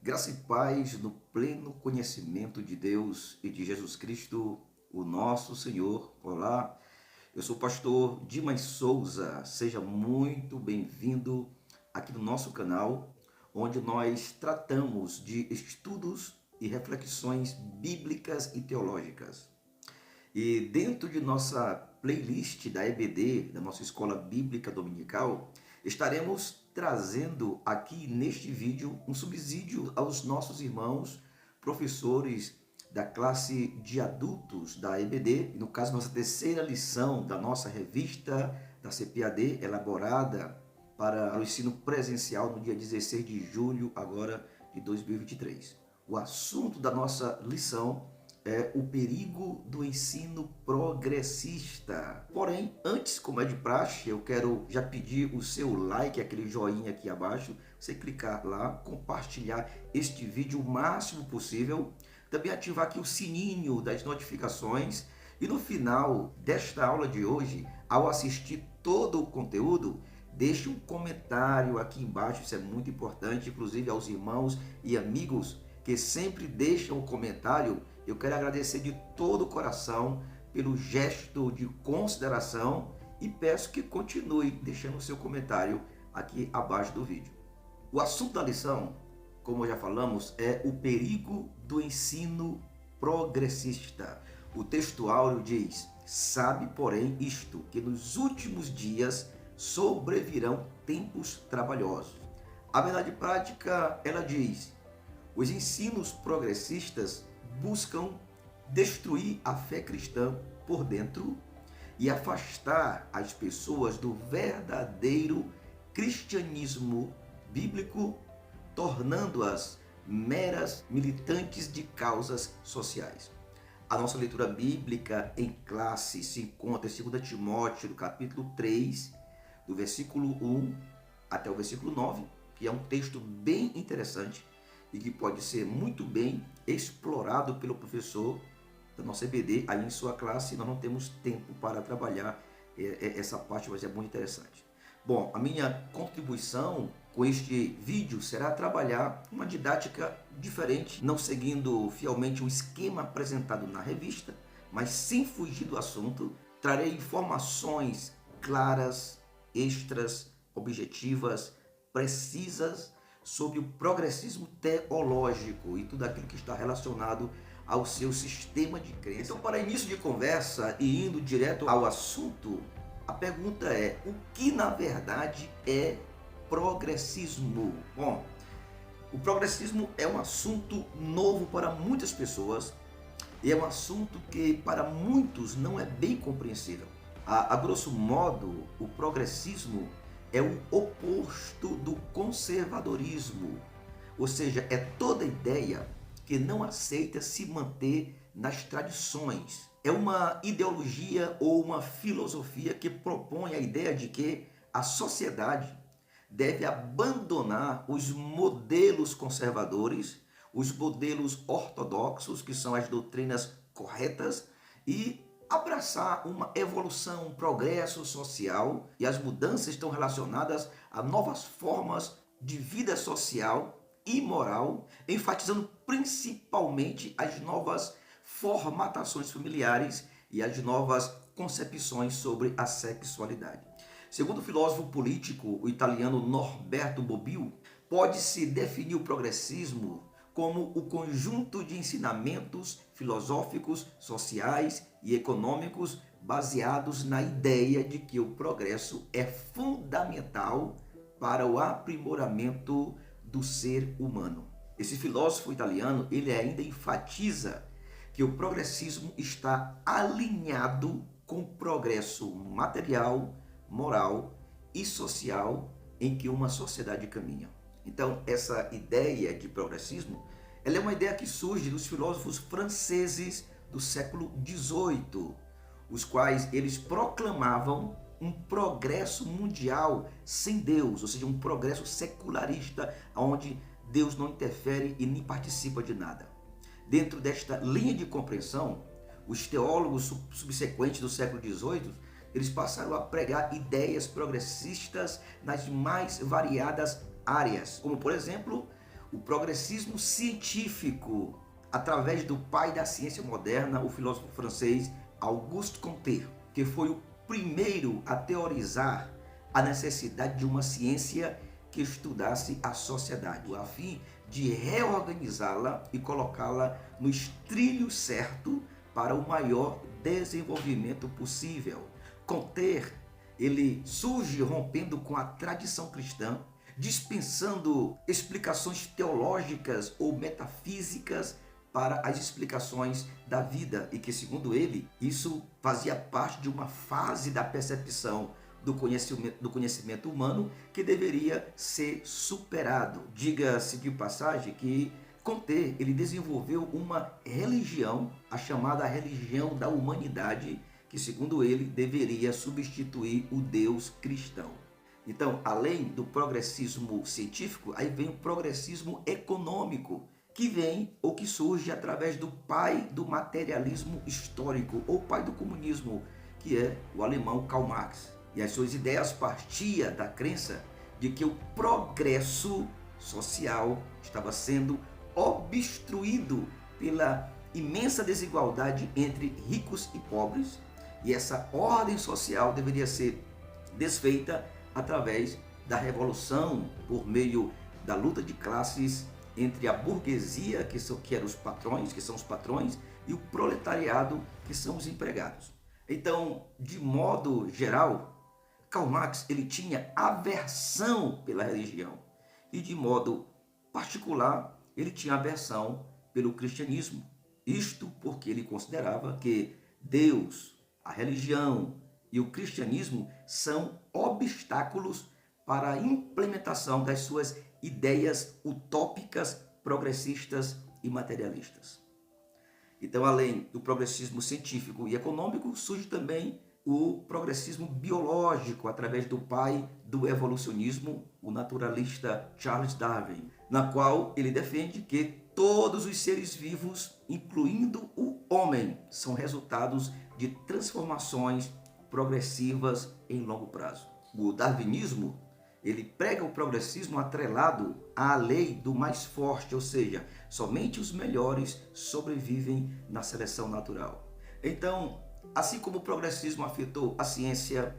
Graça e paz no pleno conhecimento de Deus e de Jesus Cristo, o nosso Senhor. Olá, eu sou o pastor Dimas Souza. Seja muito bem-vindo aqui no nosso canal, onde nós tratamos de estudos e reflexões bíblicas e teológicas. E dentro de nossa playlist da EBD, da nossa Escola Bíblica Dominical, estaremos trazendo aqui neste vídeo um subsídio aos nossos irmãos, professores da classe de adultos da EBD, no caso nossa terceira lição da nossa revista da CPAD, elaborada para o ensino presencial no dia 16 de julho agora de 2023. O assunto da nossa lição é o perigo do ensino progressista. Porém, antes, como é de praxe, eu quero já pedir o seu like, aquele joinha aqui abaixo, você clicar lá, compartilhar este vídeo o máximo possível, também ativar aqui o sininho das notificações e no final desta aula de hoje, ao assistir todo o conteúdo, deixe um comentário aqui embaixo, isso é muito importante, inclusive aos irmãos e amigos que sempre deixam um comentário. Eu quero agradecer de todo o coração pelo gesto de consideração e peço que continue deixando o seu comentário aqui abaixo do vídeo. O assunto da lição, como já falamos, é o perigo do ensino progressista. O texto áureo diz: sabe, porém, isto, que nos últimos dias sobrevirão tempos trabalhosos. A verdade prática, ela diz: os ensinos progressistas buscam destruir a fé cristã por dentro e afastar as pessoas do verdadeiro cristianismo bíblico, tornando-as meras militantes de causas sociais. A nossa leitura bíblica em classe se encontra em 2 Timóteo, no capítulo 3, do versículo 1 até o versículo 9, que é um texto bem interessante e que pode ser muito bem explorado pelo professor da nossa EBD aí em sua classe. Nós não temos tempo para trabalhar essa parte, mas é muito interessante. Bom, a minha contribuição com este vídeo será trabalhar uma didática diferente, não seguindo fielmente o esquema apresentado na revista, mas sem fugir do assunto. Trarei informações claras, extras, objetivas, precisas sobre o progressismo teológico e tudo aquilo que está relacionado ao seu sistema de crença. Então, para início de conversa e indo direto ao assunto, a pergunta é: o que na verdade é progressismo? Bom, o progressismo é um assunto novo para muitas pessoas e é um assunto que para muitos não é bem compreensível. A grosso modo, o progressismo é o oposto do conservadorismo, ou seja, é toda ideia que não aceita se manter nas tradições. É uma ideologia ou uma filosofia que propõe a ideia de que a sociedade deve abandonar os modelos conservadores, os modelos ortodoxos, que são as doutrinas corretas, e abraçar uma evolução, um progresso social, e as mudanças estão relacionadas a novas formas de vida social e moral, enfatizando principalmente as novas formatações familiares e as novas concepções sobre a sexualidade. Segundo o filósofo político o italiano Norberto Bobbio, pode-se definir o progressismo como o conjunto de ensinamentos filosóficos, sociais e econômicos baseados na ideia de que o progresso é fundamental para o aprimoramento do ser humano. Esse filósofo italiano, ele ainda enfatiza que o progressismo está alinhado com o progresso material, moral e social em que uma sociedade caminha. Então, essa ideia de progressismo, ela é uma ideia que surge dos filósofos franceses do século XVIII, os quais eles proclamavam um progresso mundial sem Deus, ou seja, um progresso secularista, onde Deus não interfere e nem participa de nada. Dentro desta linha de compreensão, os teólogos subsequentes do século XVIII, eles passaram a pregar ideias progressistas nas mais variadas áreas, como por exemplo o progressismo científico, através do pai da ciência moderna, o filósofo francês Auguste Comte, que foi o primeiro a teorizar a necessidade de uma ciência que estudasse a sociedade, a fim de reorganizá-la e colocá-la nos trilhos certos para o maior desenvolvimento possível. Comte, ele surge rompendo com a tradição cristã, dispensando explicações teológicas ou metafísicas para as explicações da vida, e que, segundo ele, isso fazia parte de uma fase da percepção do conhecimento humano que deveria ser superado. Diga-se de passagem que Comte, ele desenvolveu uma religião, a chamada religião da humanidade, que, segundo ele, deveria substituir o Deus cristão. Então, além do progressismo científico, aí vem o progressismo econômico, que vem ou que surge através do pai do materialismo histórico, ou pai do comunismo, que é o alemão Karl Marx. E as suas ideias partiam da crença de que o progresso social estava sendo obstruído pela imensa desigualdade entre ricos e pobres, e essa ordem social deveria ser desfeita através da revolução, por meio da luta de classes entre a burguesia, que eram os patrões, que são os patrões, e o proletariado, que são os empregados. Então, de modo geral, Karl Marx ele tinha aversão pela religião, e de modo particular ele tinha aversão pelo cristianismo. Isto porque ele considerava que Deus, a religião e o cristianismo são obstáculos para a implementação das suas ideias utópicas, progressistas e materialistas. Então, além do progressismo científico e econômico, surge também o progressismo biológico, através do pai do evolucionismo, o naturalista Charles Darwin, na qual ele defende que todos os seres vivos, incluindo o homem, são resultados de transformações progressivas em longo prazo. O darwinismo, ele prega o progressismo atrelado à lei do mais forte, ou seja, somente os melhores sobrevivem na seleção natural. Então, assim como o progressismo afetou a ciência,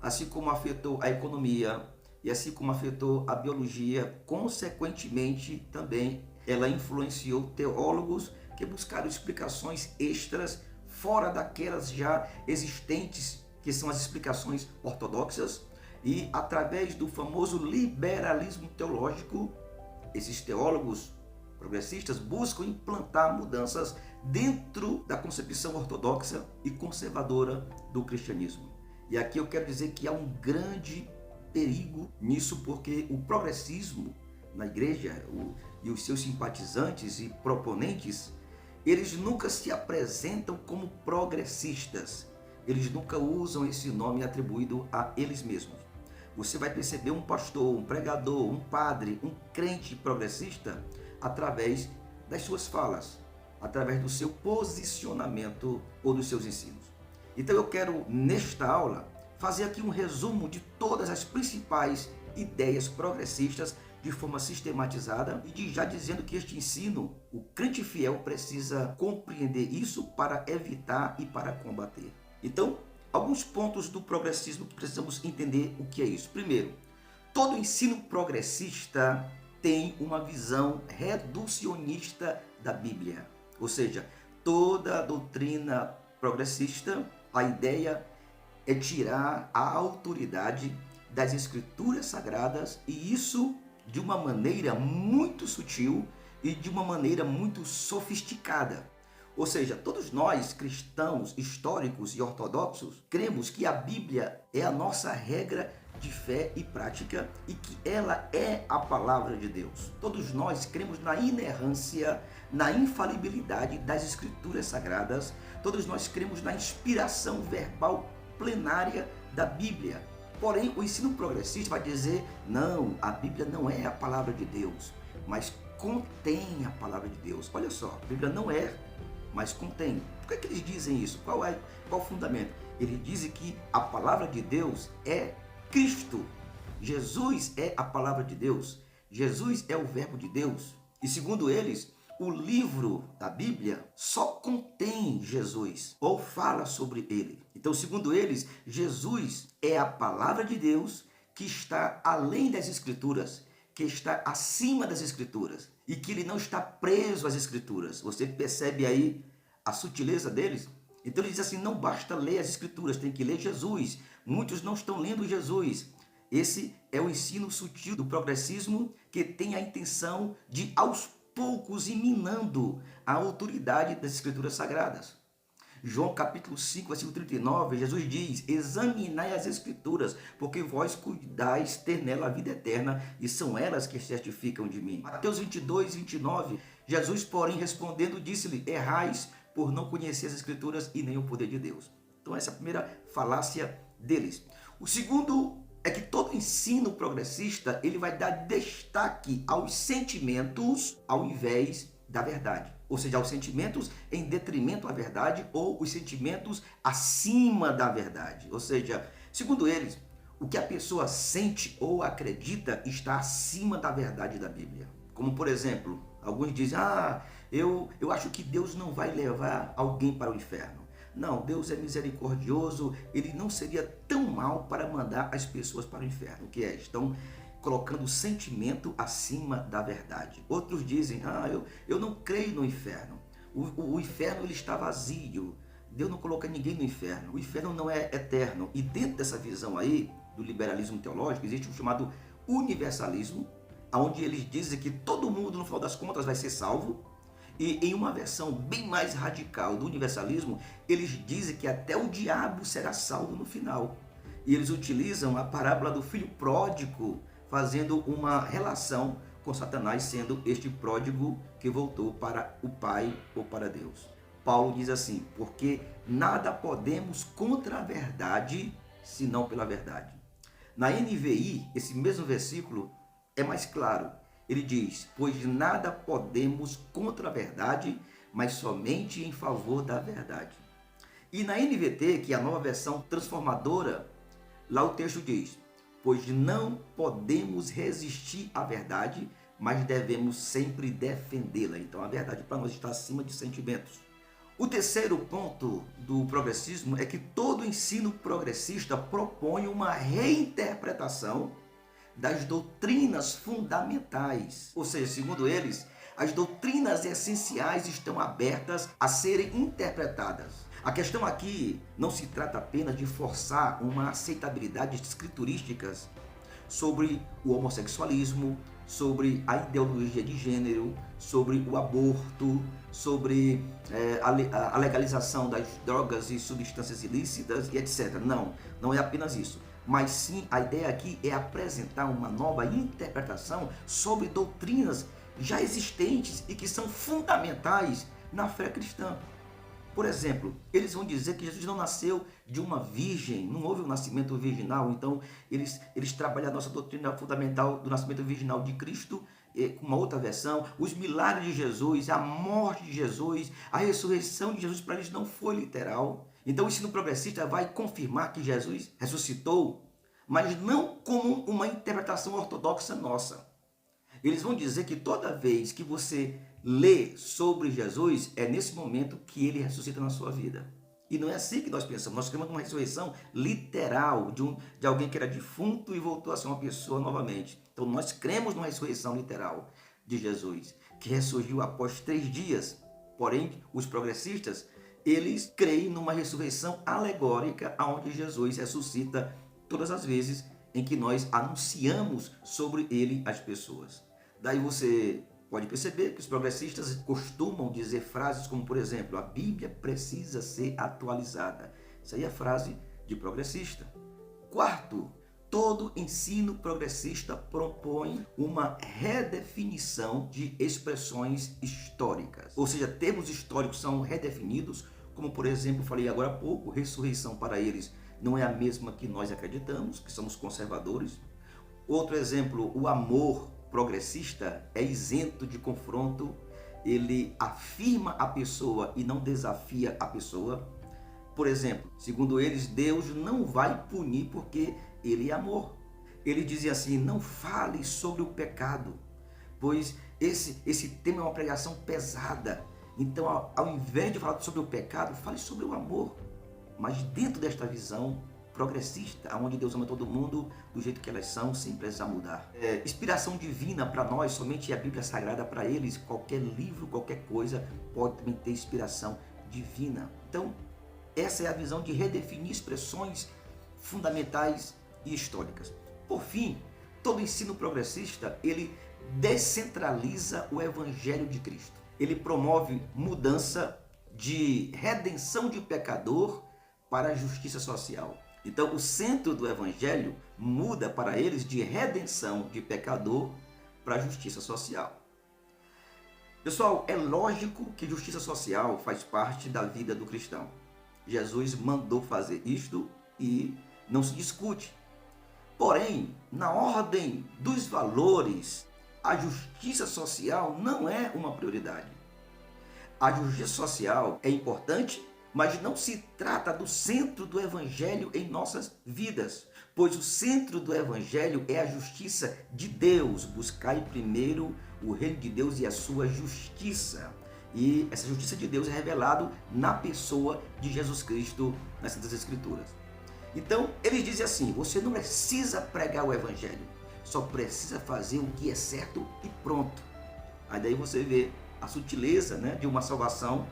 assim como afetou a economia e assim como afetou a biologia, consequentemente também ela influenciou teólogos que buscaram explicações extras fora daquelas já existentes, que são as explicações ortodoxas, e através do famoso liberalismo teológico, esses teólogos progressistas buscam implantar mudanças dentro da concepção ortodoxa e conservadora do cristianismo. E aqui eu quero dizer que há um grande perigo nisso, porque o progressismo na igreja e os seus simpatizantes e proponentes, eles nunca se apresentam como progressistas, eles nunca usam esse nome atribuído a eles mesmos. Você vai perceber um pastor, um pregador, um padre, um crente progressista através das suas falas, através do seu posicionamento ou dos seus ensinos. Então eu quero, nesta aula, fazer aqui um resumo de todas as principais ideias progressistas de forma sistematizada, e já dizendo que este ensino, o crente fiel precisa compreender isso para evitar e para combater. Então, alguns pontos do progressismo que precisamos entender o que é isso. Primeiro, todo ensino progressista tem uma visão reducionista da Bíblia. Ou seja, toda a doutrina progressista, a ideia é tirar a autoridade das escrituras sagradas, e isso de uma maneira muito sutil e de uma maneira muito sofisticada. Ou seja, todos nós, cristãos, históricos e ortodoxos, cremos que a Bíblia é a nossa regra de fé e prática e que ela é a palavra de Deus. Todos nós cremos na inerrância, na infalibilidade das escrituras sagradas. Todos nós cremos na inspiração verbal plenária da Bíblia. Porém, o ensino progressista vai dizer, não, a Bíblia não é a palavra de Deus, mas contém a palavra de Deus. Olha só, a Bíblia não é, mas contém. Por que eles dizem isso? Qual o fundamento? Eles dizem que a palavra de Deus é Cristo. Jesus é a palavra de Deus. Jesus é o verbo de Deus. E segundo eles, o livro da Bíblia só contém Jesus ou fala sobre ele. Então, segundo eles, Jesus é a palavra de Deus que está além das Escrituras, que está acima das Escrituras e que ele não está preso às Escrituras. Você percebe aí a sutileza deles? Então ele diz assim, não basta ler as Escrituras, tem que ler Jesus. Muitos não estão lendo Jesus. Esse é o ensino sutil do progressismo que tem a intenção de, aos poucos, ir minando a autoridade das Escrituras Sagradas. João capítulo 5, versículo 39, Jesus diz, examinai as Escrituras, porque vós cuidais ter nela a vida eterna, e são elas que certificam de mim. Mateus 22, 29, Jesus, porém, respondendo, disse-lhe, errais por não conhecer as Escrituras e nem o poder de Deus. Então essa é a primeira falácia deles. O segundo é que todo ensino progressista ele vai dar destaque aos sentimentos ao invés da verdade. Ou seja, aos sentimentos em detrimento à verdade ou os sentimentos acima da verdade. Ou seja, segundo eles, o que a pessoa sente ou acredita está acima da verdade da Bíblia. Como, por exemplo, alguns dizem, eu acho que Deus não vai levar alguém para o inferno. Não, Deus é misericordioso, ele não seria tão mal para mandar as pessoas para o inferno. O que é? Estão colocando o sentimento acima da verdade. Outros dizem, eu não creio no inferno. O inferno ele está vazio. Deus não coloca ninguém no inferno. O inferno não é eterno. E dentro dessa visão aí, do liberalismo teológico, existe um chamado universalismo, onde eles dizem que todo mundo, no final das contas, vai ser salvo. E em uma versão bem mais radical do universalismo, eles dizem que até o diabo será salvo no final. E eles utilizam a parábola do filho pródigo, fazendo uma relação com Satanás, sendo este pródigo que voltou para o Pai ou para Deus. Paulo diz assim, porque nada podemos contra a verdade, senão pela verdade. Na NVI, esse mesmo versículo é mais claro. Ele diz, pois nada podemos contra a verdade, mas somente em favor da verdade. E na NVT, que é a nova versão transformadora, lá o texto diz, pois não podemos resistir à verdade, mas devemos sempre defendê-la. Então a verdade para nós está acima de sentimentos. O terceiro ponto do progressismo é que todo ensino progressista propõe uma reinterpretação das doutrinas fundamentais. Ou seja, segundo eles, as doutrinas essenciais estão abertas a serem interpretadas. A questão aqui não se trata apenas de forçar uma aceitabilidade escriturísticas sobre o homossexualismo, sobre a ideologia de gênero, sobre o aborto, sobre a legalização das drogas e substâncias ilícitas e etc. Não é apenas isso. Mas sim, a ideia aqui é apresentar uma nova interpretação sobre doutrinas já existentes e que são fundamentais na fé cristã. Por exemplo, eles vão dizer que Jesus não nasceu de uma virgem, não houve um nascimento virginal, então eles trabalham a nossa doutrina fundamental do nascimento virginal de Cristo com uma outra versão, os milagres de Jesus, a morte de Jesus, a ressurreição de Jesus para eles não foi literal. Então o ensino progressista vai confirmar que Jesus ressuscitou, mas não como uma interpretação ortodoxa nossa. Eles vão dizer que toda vez que você lê sobre Jesus, é nesse momento que ele ressuscita na sua vida. E não é assim que nós pensamos. Nós queremos uma ressurreição literal de alguém que era defunto e voltou a ser uma pessoa novamente. Então nós cremos numa ressurreição literal de Jesus, que ressurgiu após 3 dias. Porém, os progressistas, eles creem numa ressurreição alegórica, onde Jesus ressuscita todas as vezes em que nós anunciamos sobre ele às pessoas. Daí você pode perceber que os progressistas costumam dizer frases como, por exemplo, a Bíblia precisa ser atualizada. Isso aí é frase de progressista. Quarto, todo ensino progressista propõe uma redefinição de expressões históricas. Ou seja, termos históricos são redefinidos, como por exemplo, falei agora há pouco, ressurreição para eles não é a mesma que nós acreditamos, que somos conservadores. Outro exemplo, o amor progressista é isento de confronto, ele afirma a pessoa e não desafia a pessoa. Por exemplo, segundo eles, Deus não vai punir porque ele é amor. Ele dizia assim, não fale sobre o pecado, pois esse tema é uma pregação pesada. Então, ao invés de falar sobre o pecado, fale sobre o amor. Mas dentro desta visão progressista, onde Deus ama todo mundo do jeito que elas são, sem precisar mudar. Inspiração divina para nós, somente a Bíblia Sagrada para eles. Qualquer livro, qualquer coisa pode também ter inspiração divina. Então, essa é a visão de redefinir expressões fundamentais e históricas. Por fim, todo ensino progressista, ele descentraliza o Evangelho de Cristo. Ele promove mudança de redenção de pecador para a justiça social. Então, o centro do Evangelho muda para eles de redenção de pecador para a justiça social. Pessoal, é lógico que justiça social faz parte da vida do cristão. Jesus mandou fazer isto e não se discute. Porém, na ordem dos valores, a justiça social não é uma prioridade. A justiça social é importante, mas não se trata do centro do Evangelho em nossas vidas, pois o centro do Evangelho é a justiça de Deus. Buscai primeiro o reino de Deus e a sua justiça. E essa justiça de Deus é revelada na pessoa de Jesus Cristo nas Santas Escrituras. Então, eles dizem assim, você não precisa pregar o Evangelho, só precisa fazer o que é certo e pronto. Aí daí você vê a sutileza, né, de uma salvação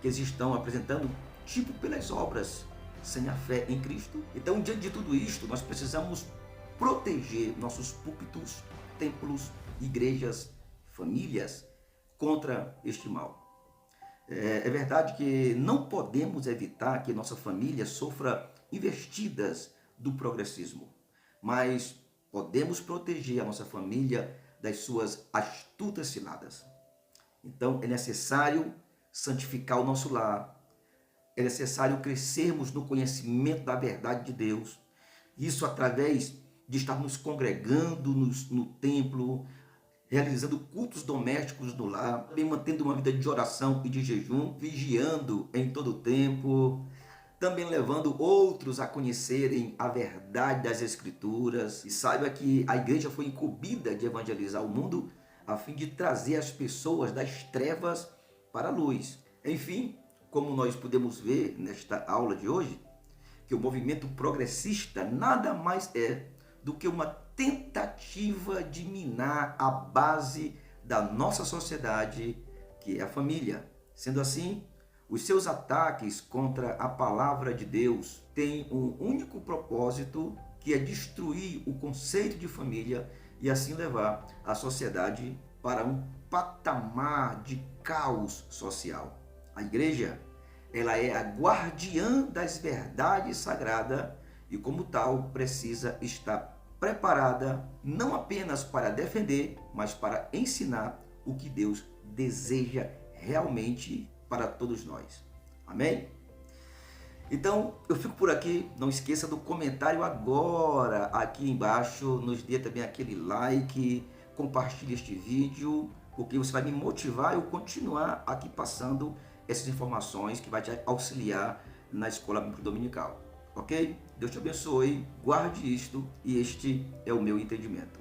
que eles estão apresentando, tipo pelas obras, sem a fé em Cristo. Então, diante de tudo isto, nós precisamos proteger nossos púlpitos, templos, igrejas, famílias contra este mal. É verdade que não podemos evitar que nossa família sofra investidas do progressismo, mas podemos proteger a nossa família das suas astutas ciladas. Então, é necessário santificar o nosso lar, é necessário crescermos no conhecimento da verdade de Deus, isso através de estarmos congregando no templo, realizando cultos domésticos no lar, também mantendo uma vida de oração e de jejum, vigiando em todo o tempo, também levando outros a conhecerem a verdade das Escrituras. E saiba que a igreja foi incumbida de evangelizar o mundo a fim de trazer as pessoas das trevas para a luz. Enfim, como nós podemos ver nesta aula de hoje, que o movimento progressista nada mais é do que uma tentativa de minar a base da nossa sociedade, que é a família. Sendo assim, os seus ataques contra a palavra de Deus têm um único propósito, que é destruir o conceito de família e assim levar a sociedade para um patamar de caos social. A igreja, ela é a guardiã das verdades sagradas e, como tal, precisa estar preparada não apenas para defender, mas para ensinar o que Deus deseja realmente para todos nós. Amém? Então, eu fico por aqui. Não esqueça do comentário agora, aqui embaixo. Nos dê também aquele like, compartilhe este vídeo, porque você vai me motivar a eu continuar aqui passando essas informações que vai te auxiliar na escola bíblica dominical. Ok? Deus te abençoe, guarde isto e este é o meu entendimento.